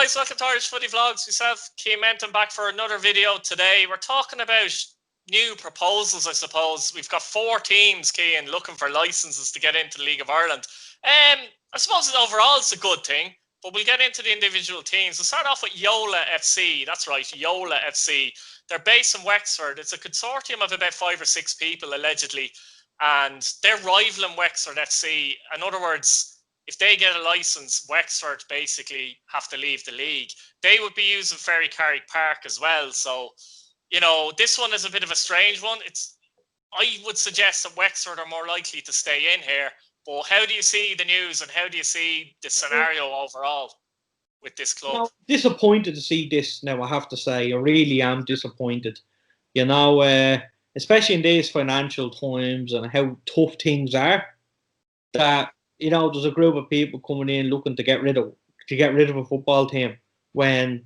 guys, welcome to Irish Footy Vlogs. Myself, Keane Menton, back for another video today. We're talking about new proposals, I suppose. We've got 4 teams, Keane, looking for licences to get into the League of Ireland. I suppose overall it's a good thing, but we'll get into the individual teams. We'll start off with Yola Fc. That's right, Yola Fc. They're based in Wexford. It's a consortium of about 5 or 6 people, allegedly, and they're rivaling Wexford FC. In other words, if they get a licence, Wexford basically have to leave the league. They would be using Ferry Carrick Park as well. So, you know, this one is a bit of a strange one. I would suggest that Wexford are more likely to stay in here. But how do you see the news and how do you see the scenario overall with this club? Now, disappointed to see this now, I have to say. I really am disappointed. You know, especially in these financial times and how tough things are, that, you know, there's a group of people coming in looking to get rid of a football team when,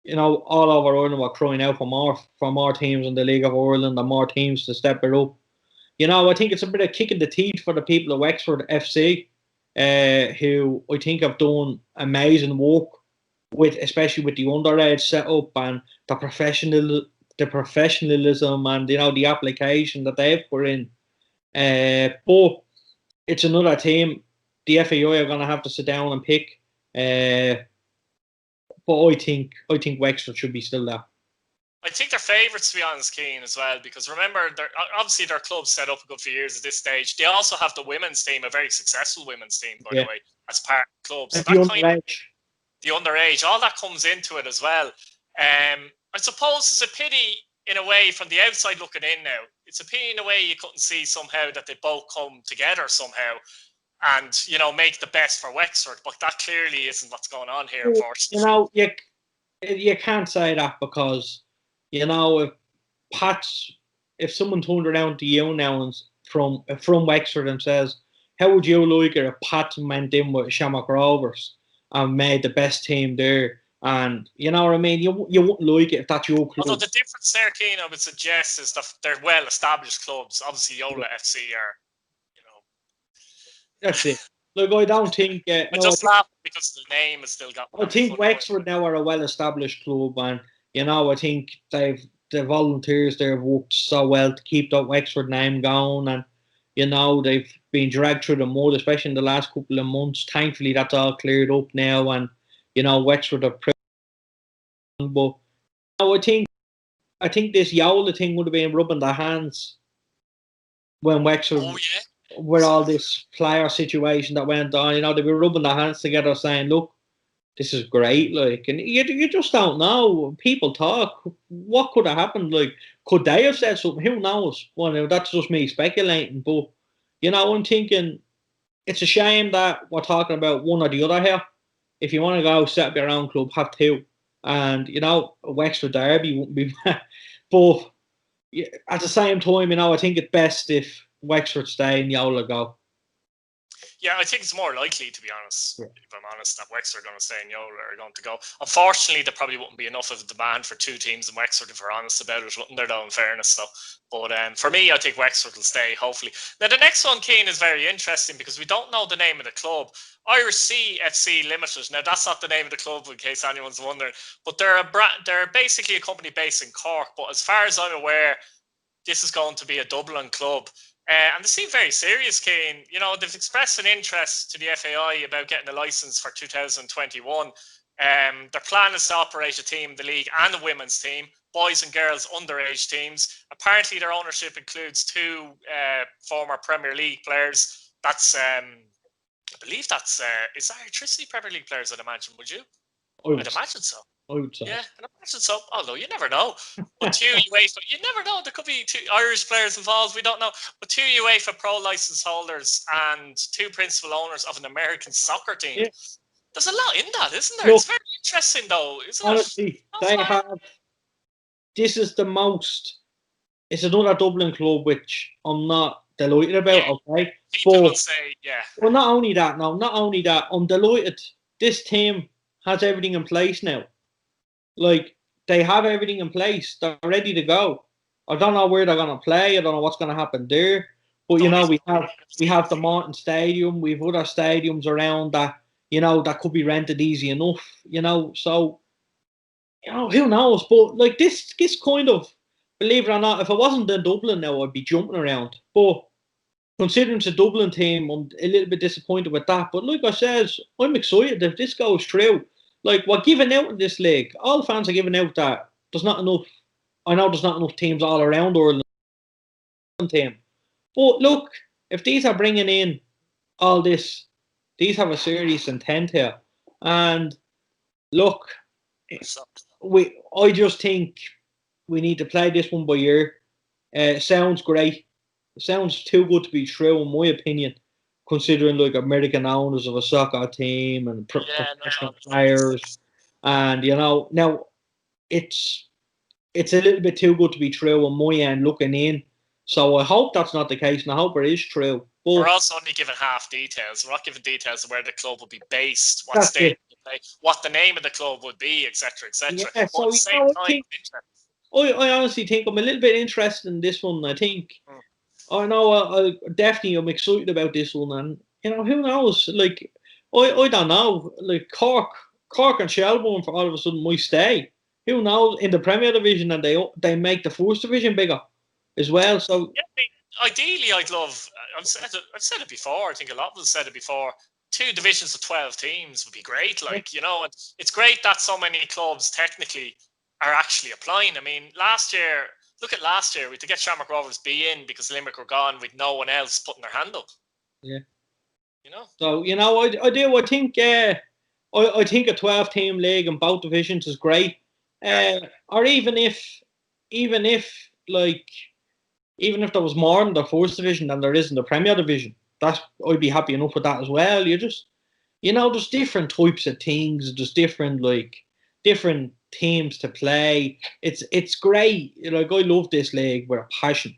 you know, all over Ireland we're crying out for more teams in the League of Ireland and more teams to step it up. You know, I think it's a bit of kick in the teeth for the people of Wexford FC, who I think have done amazing work especially with the underage setup and the professionalism and, you know, the application that they've put in. But it's another team. The FAI are going to have to sit down and pick. But I think Wexford should be still there. I think they're favourites, to be honest, Keane, as well, because remember, obviously their club's set up a good few years at this stage. They also have the women's team, a very successful women's team, by the way, as part of the club. So the underage, all that comes into it as well. I suppose it's a pity, in a way, from the outside looking in now. It's a pity, in a way, you couldn't see somehow that they both come together somehow and, you know, make the best for Wexford. But that clearly isn't what's going on here, unfortunately. You know, you can't say that because, you know, if someone turned around to you now and from Wexford and says, how would you like it if Pat went in with Shamrock Rovers and made the best team there? And, you know what I mean? You wouldn't like it if that's your club. Although the difference there, Keane, I would suggest, is that they're well-established clubs. Obviously, Yola FC are, you know... That's it. Look, I don't think... I just laugh because the name has still got... I think Wexford now are a well-established club, and, you know, I think the volunteers there have worked so well to keep that Wexford name going, and, you know, they've been dragged through the mud, especially in the last couple of months. Thankfully, that's all cleared up now, and, you know, Wexford are pretty... But, you know, I think this Yola thing would have been rubbing their hands when Wexford... Oh, yeah. With all this player situation that went on, you know, they were rubbing their hands together saying, look, this is great, like, and you just don't know. People talk. What could have happened? Like, could they have said something? Who knows? Well, that's just me speculating. But, you know, I'm thinking it's a shame that we're talking about one or the other here. If you want to go set up your own club, have 2. And, you know, a Wexford derby wouldn't be bad. But at the same time, you know, I think it's best if Wexford stay and Yola go. Yeah, I think it's more likely, to be honest, if I'm honest, that Wexford are going to stay and Yola are going to go. Unfortunately, there probably wouldn't be enough of a demand for 2 teams in Wexford, if we're honest about it, wouldn't there, though, in fairness, though. But for me, I think Wexford will stay, hopefully. Now, the next one, Keane, is very interesting because we don't know the name of the club. Irish FC Limited. Now, that's not the name of the club, in case anyone's wondering. But they're basically a company based in Cork. But as far as I'm aware, this is going to be a Dublin club. And they seem very serious, Keane. You know, they've expressed an interest to the FAI about getting a licence for 2021. Their plan is to operate a team in the league and a women's team, boys and girls underage teams. Apparently, their ownership includes 2 former Premier League players. That's, I believe that's, is that Electricity Premier League players, I'd imagine, would you? I'd imagine so. I would say. Yeah, I'd imagine so. Although you never know. But 2 UEFA, you never know. There could be 2 Irish players involved. We don't know. But 2 UEFA Pro license holders and 2 principal owners of an American soccer team. Yeah. There's a lot in that, isn't there? Look, it's very interesting, though, isn't honestly, they have. This is the most. It's another Dublin club which I'm not delighted about. Yeah. Okay, people will say, yeah. Well, not only that, I'm delighted. This team has everything in place now. Like, they have everything in place. They're ready to go. I don't know where they're going to play. I don't know what's going to happen there. But, you know, we have the Martin Stadium. We have other stadiums around that, that could be rented easy enough, so, who knows? But, like, this kind of, believe it or not, if it wasn't in Dublin now, I'd be jumping around. But considering it's a Dublin team, I'm a little bit disappointed with that. But like I says, I'm excited if this goes through. Like, we're giving out in this league. All fans are giving out that there's not enough. I know there's not enough teams all around Ireland team. But look, if these are bringing in all this, these have a serious intent here. And look, I just think we need to play this one by ear. It sounds great. It sounds too good to be true, in my opinion, considering like American owners of a soccer team and professional players, and now it's a little bit too good to be true on my end looking in. So I hope that's not the case, and I hope it is true. But we're also only given half details. We're not given details of where the club would be based, what state would play, what the name of the club would be, etc., etc. Yeah, so I honestly think I'm a little bit interested in this one. I think I know I'm excited about this one, and who knows? Like, I don't know. Like, Cork and Shelbourne for all of a sudden might stay. Who knows in the Premier Division, and they make the First Division bigger as well. So yeah, ideally, I'd love. I've said it before. I think a lot of us said it before. 2 divisions of 12 teams would be great. Like, and it's great that so many clubs technically are actually applying. I mean, look at last year. We had to get Shamrock Rovers B in because Limerick were gone with no one else putting their hand up. Yeah. So, I do. I think I think a 12-team league in both divisions is great. Or even if there was more in the First Division than there is in the Premier Division, I'd be happy enough with that as well. There's different types of things. There's different teams to play. It's great. Like, I love this league with a passion.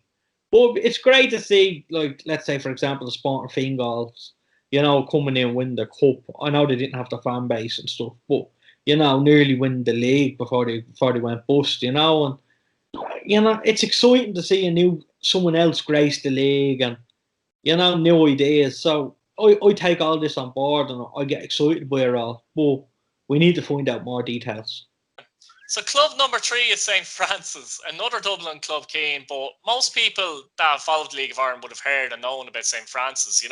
But it's great to see, like, let's say, for example, the Sporting Fingals, coming in and win the cup. I know they didn't have the fan base and stuff, but nearly win the league before they went bust. And it's exciting to see someone else grace the league and new ideas. So I take all this on board and I get excited by it all. But we need to find out more details. So club number 3 is St.Francis, another Dublin club, Keane, but most people that followed the League of Ireland would have heard and known about St.Francis,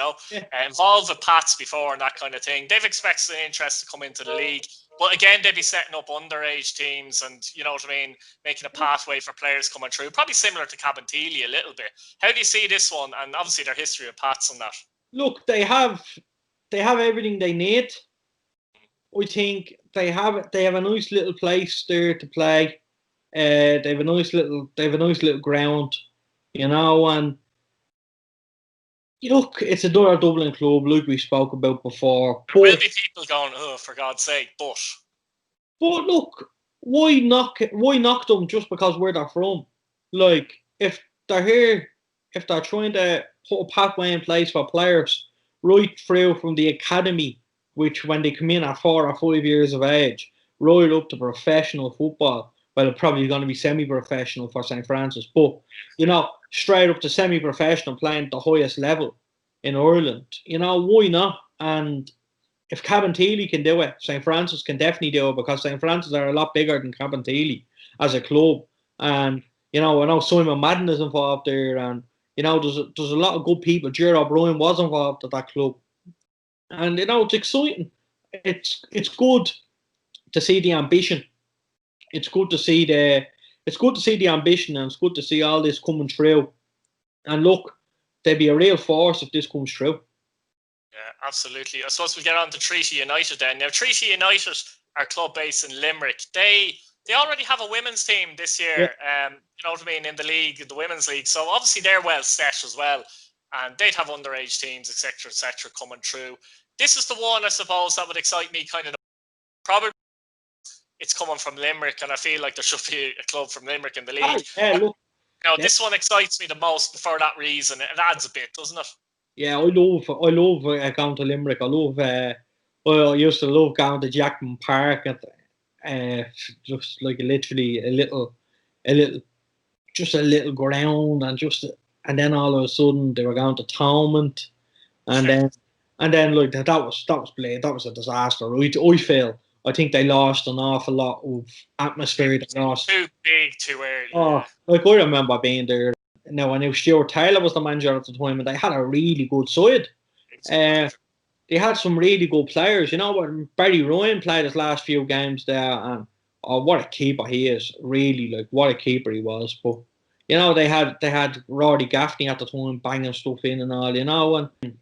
involved with Pats before and that kind of thing. They've expected an interest to come into the league, but again, they'd be setting up underage teams and, making a pathway for players coming through, probably similar to Cabinteely a little bit. How do you see this one, and obviously their history of Pats and that? Look, they have everything they need. I think they have a nice little place there to play. They have a nice little ground, and look, it's another Dublin club like we spoke about before. There will be people going, "Oh, for God's sake!" But look, why knock them just because where they're from? Like, if they're here, if they're trying to put a pathway in place for players right through from the academy, which when they come in at 4 or 5 years of age, right up to professional football. Well, it's probably going to be semi-professional for St.Francis, but straight up to semi-professional, playing at the highest level in Ireland. Why not? And if Cabinteely can do it, St.Francis can definitely do it, because St.Francis are a lot bigger than Cabinteely as a club. And I know Simon Madden is involved there, and there's a lot of good people. Gerard O'Brien was involved at that club. And it's exciting. It's good to see the ambition. It's good to see the ambition, and it's good to see all this coming through. And look, they'd be a real force if this comes through. Yeah, absolutely. I suppose we'll get on to Treaty United then. Now, Treaty United are club based in Limerick. They already have a women's team this year. Yeah. In the league, the women's league. So obviously they're well set as well, and they'd have underage teams, etc., coming through. This is the one, I suppose, that would excite me kind of. Probably it's coming from Limerick, and I feel like there should be a club from Limerick in the league. Look, this one excites me the most for that reason. It adds a bit, doesn't it? Yeah, I love going to Limerick. I used to love going to Jackman Park at just like literally a little ground, and then all of a sudden they were going to Thomond, and then And then like that was a disaster. I feel I think they lost an awful lot of atmosphere. They lost too big, too early. Oh, like I remember being there. Now I knew Stuart Taylor was the manager at the time, and they had a really good side. They had some really good players. You know what? Barry Ryan played his last few games there, and oh, what a keeper he is! Really, like what a keeper he was. But you know, they had Roddy Gaffney at the time banging stuff in and all. You know, and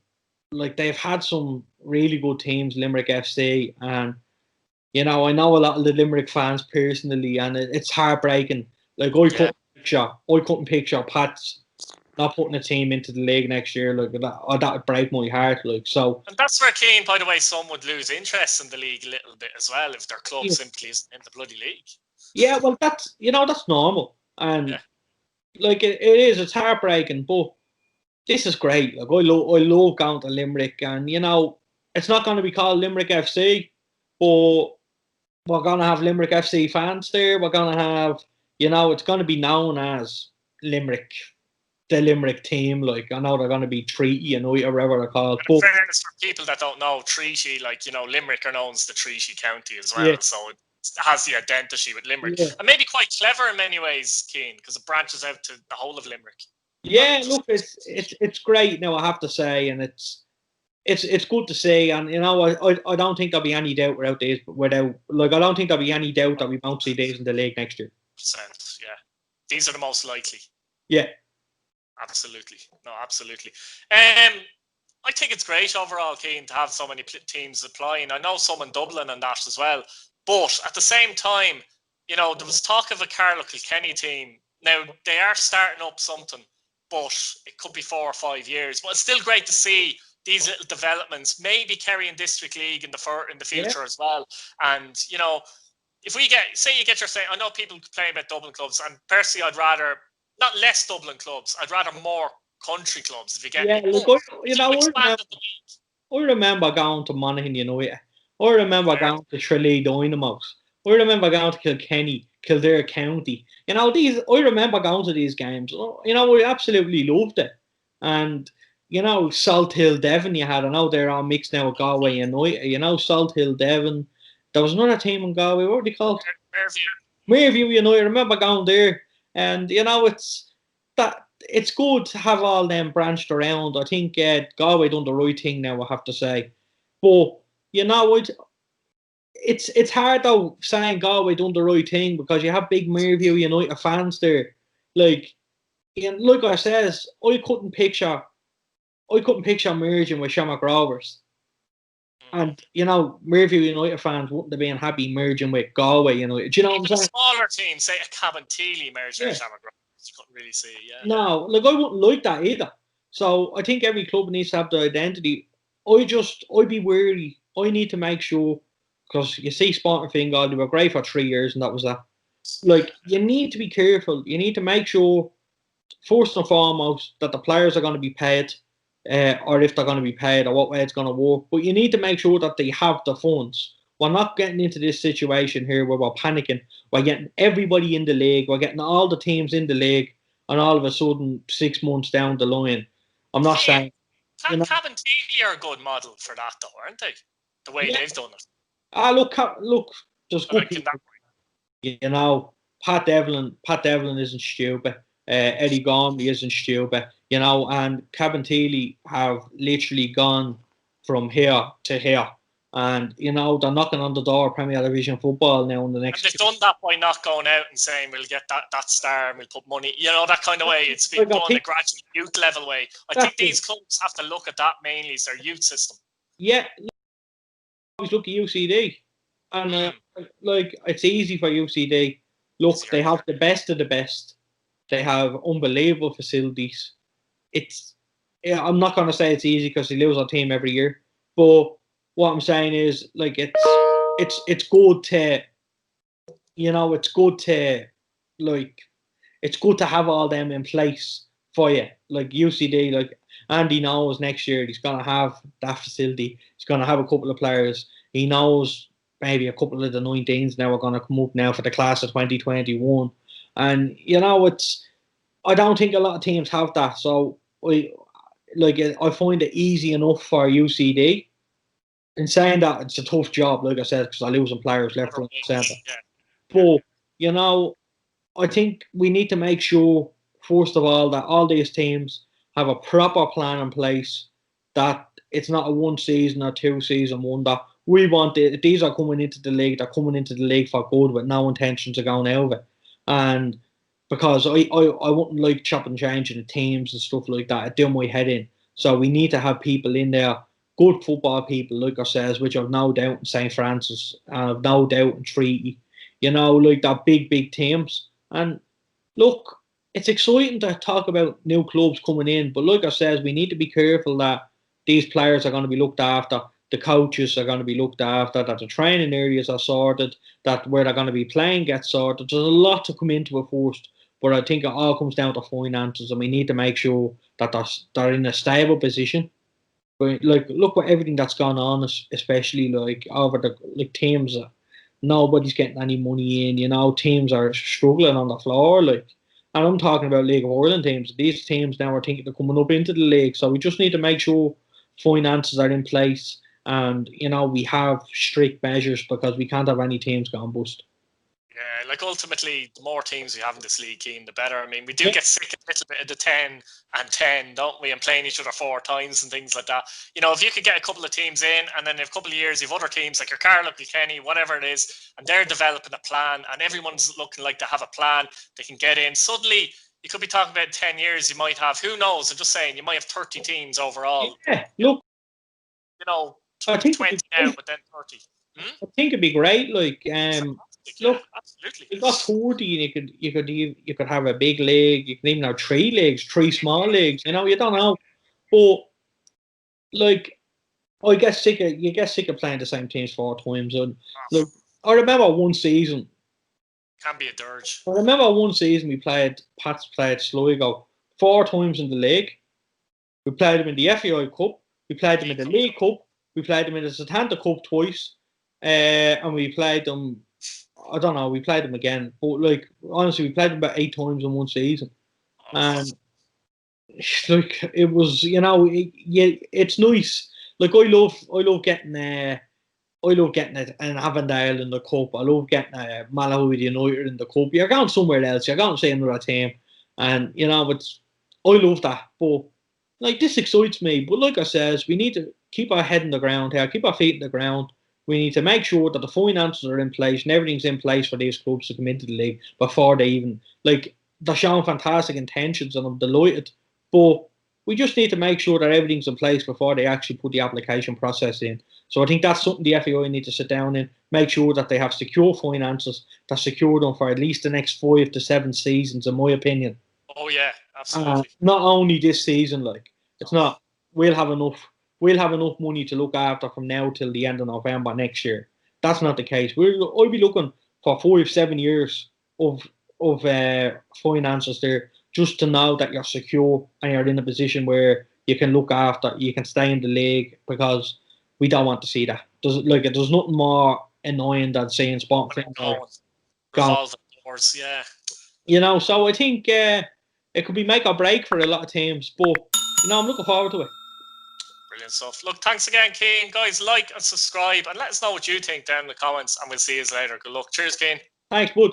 like they've had some really good teams, Limerick FC, and you know, I know a lot of the Limerick fans personally, and it's heartbreaking. Like I couldn't picture Pat's not putting a team into the league next year. Like that would break my heart. Like so, and that's where Keane, by the way, some would lose interest in the league a little bit as well if their club simply isn't in the bloody league. Yeah, well, that's normal, and like it is. It's heartbreaking, but this is great. Like I love going to Limerick, and you know, it's not going to be called Limerick FC, but we're going to have Limerick FC fans there. We're going to have, you know, it's going to be known as Limerick, the Limerick team. Like, I know they're going to be Treaty United or whatever they're called. But in fairness, for people that don't know, Treaty, like, you know, Limerick are known as the Treaty County as well. Yeah. So it has the identity with Limerick. Yeah. And maybe quite clever in many ways, Keane, because it branches out to the whole of Limerick. Yeah, look, it's great now, I have to say, and it's good to see, and you know, I don't think there'll be any doubt I don't think there'll be any doubt that we won't see these in the league next year. Yeah, these are the most likely. Yeah, absolutely. No, absolutely. I think it's great overall, Keane, to have so many teams applying. I know some in Dublin and that as well, but at the same time, you know, there was talk of a Carlow Kilkenny team. Now they are starting up something, but it could be 4 or 5 years. But it's still great to see these little developments, maybe Kerry in District League in the future as well. And, you know, if we say you get your say, I know people complain about Dublin clubs, and personally I'd rather, not less Dublin clubs, I'd rather more country clubs, if you get me. Look, I remember going to Monaghan United. I remember going to Tralee Dynamos. I remember going to Kilkenny, Kildare County. You know, I remember going to these games. You know, I absolutely loved it. And, you know, Salt Hill Devon you had. I know they're all mixed now with Galway United. You know, Salt Hill Devon. There was another team in Galway. What were they called? Maryview United. I remember going there. And, you know, it's good to have all them branched around. I think Galway done the right thing now, I have to say. But, you know, it's hard though saying Galway done the right thing because you have big Maryview United fans there. Like I says, I couldn't picture merging with Shamrock Rovers. And you know, Maryview United fans wouldn't have been happy merging with Galway United. Do you know what I'm saying? Smaller team, say a Cabinteely merging with Shamrock Rovers, you couldn't really see. Yeah. No, like I wouldn't like that either. So I think every club needs to have the identity. I'd be wary. I need to make sure. Because you see Sporting Fingal, they were great for 3 years and that was that. Like, you need to be careful. You need to make sure, first and foremost, that the players are going to be paid, or if they're going to be paid, or what way it's going to work. But you need to make sure that they have the funds. We're not getting into this situation here where we're panicking. We're getting everybody in the league. We're getting all the teams in the league. And all of a sudden, 6 months down the line, I'm not saying... Cabinteely are a good model for that, though, aren't they? The way they've done it. Look, there's good people. You know, Pat Devlin isn't stupid. Eddie Gormley isn't stupid. You know, and Cabinteely have literally gone from here to here. And, you know, they're knocking on the door of Premier Division football now in the next... And they've done that by not going out and saying, we'll get that star and we'll put money... You know, that kind of way. It's been done a gradual youth level way. I think these clubs have to look at that mainly as their youth system. Yeah, always look at UCD, and like it's easy for UCD. Look, they have the best of the best. They have unbelievable facilities. I'm not going to say it's easy because they lose our team every year, but what I'm saying is like it's good to, you know, it's good to have all them in place for you. Like UCD, like Andy knows next year he's going to have that facility. He's going to have a couple of players. He knows maybe a couple of the 19s now are going to come up now for the class of 2021. And, you know, I don't think a lot of teams have that. So, like I find it easy enough for UCD. In saying that, it's a tough job, like I said, because I'm losing players left, right, and centre. But you know, I think we need to make sure, first of all, that all these teams have a proper plan in place. That it's not a 1 season or 2 season wonder. We want it. These are coming into the league. They're coming into the league for good, with no intentions of going out of it. And because I wouldn't like chopping and changing the teams and stuff like that. It do my head in. So we need to have people in there, good football people like ourselves, which I've no doubt in St.Francis, and I've no doubt in Treaty. You know, like that big teams. And look, it's exciting to talk about new clubs coming in, but like I says, we need to be careful that these players are going to be looked after, the coaches are going to be looked after, that the training areas are sorted, that where they're going to be playing gets sorted. There's a lot to come into it first, but I think it all comes down to finances, and we need to make sure that they're in a stable position. But like, look what everything that's gone on, especially like over the like teams. Nobody's getting any money in. You know, teams are struggling on the floor. Like, and I'm talking about League of Ireland teams. These teams now are thinking of coming up into the league. So we just need to make sure finances are in place, and you know we have strict measures, because we can't have any teams going bust. Yeah, like ultimately, the more teams we have in this league, Keane, the better. I mean, we do get sick a little bit of the 10 and 10, don't we? And playing each other 4 times and things like that. You know, if you could get a couple of teams in, and then in a couple of years, you've other teams like your Carlow, Kilkenny, whatever it is, and they're developing a plan, and everyone's looking like they have a plan, they can get in. Suddenly, you could be talking about 10 years, you might have, who knows? I'm just saying, you might have 30 teams overall. Yeah, look, You know, I think 20 now, but then 30. I think it'd be great. Like, look, Absolutely. you got 40, and you could have a big league. You can even have 3 leagues, 3 small leagues. You know, you don't know, but like, you get sick of playing the same teams 4 times. And look, I remember one season. Can be a dirge. I remember one season Pats played Sligo 4 times in the league. We played them in the FAI Cup. We played them in the League Cup. We played them in the Satanta Cup twice. And we played them, I don't know, we played them again. But like, honestly, we played them about 8 times in one season. And like, it was, you know, it's nice. Like, I love getting it in Avondale in the cup. I love getting Malahide United in the cup. You're going somewhere else. You're going to see another team, and you know, I love that. But like, this excites me. But like I says, we need to keep our head in the ground here, keep our feet in the ground. We need to make sure that the finances are in place and everything's in place for these clubs to come into the league before they even, like, they're showing fantastic intentions, and I'm delighted. But we just need to make sure that everything's in place before they actually put the application process in. So I think that's something the FAI need to sit down and make sure that they have secure finances that secure them for at least the next 5 to 7 seasons, in my opinion. Oh yeah, absolutely. Not only this season, like, it's not. We'll have enough money to look after from now till the end of November next year. That's not the case. I'll be looking for 5, 7 years of finances there, just to know that you're secure and you're in a position where you can look after, you can stay in the league, because we don't want to see that. There's nothing more annoying than seeing Sporting revolving doors, yeah. You know, so I think it could be make or break for a lot of teams, but you know, I'm looking forward to it. Brilliant stuff. Look, thanks again, Keane. Guys, like and subscribe, and let us know what you think down in the comments, and we'll see you later. Good luck. Cheers, Keane. Thanks, bud.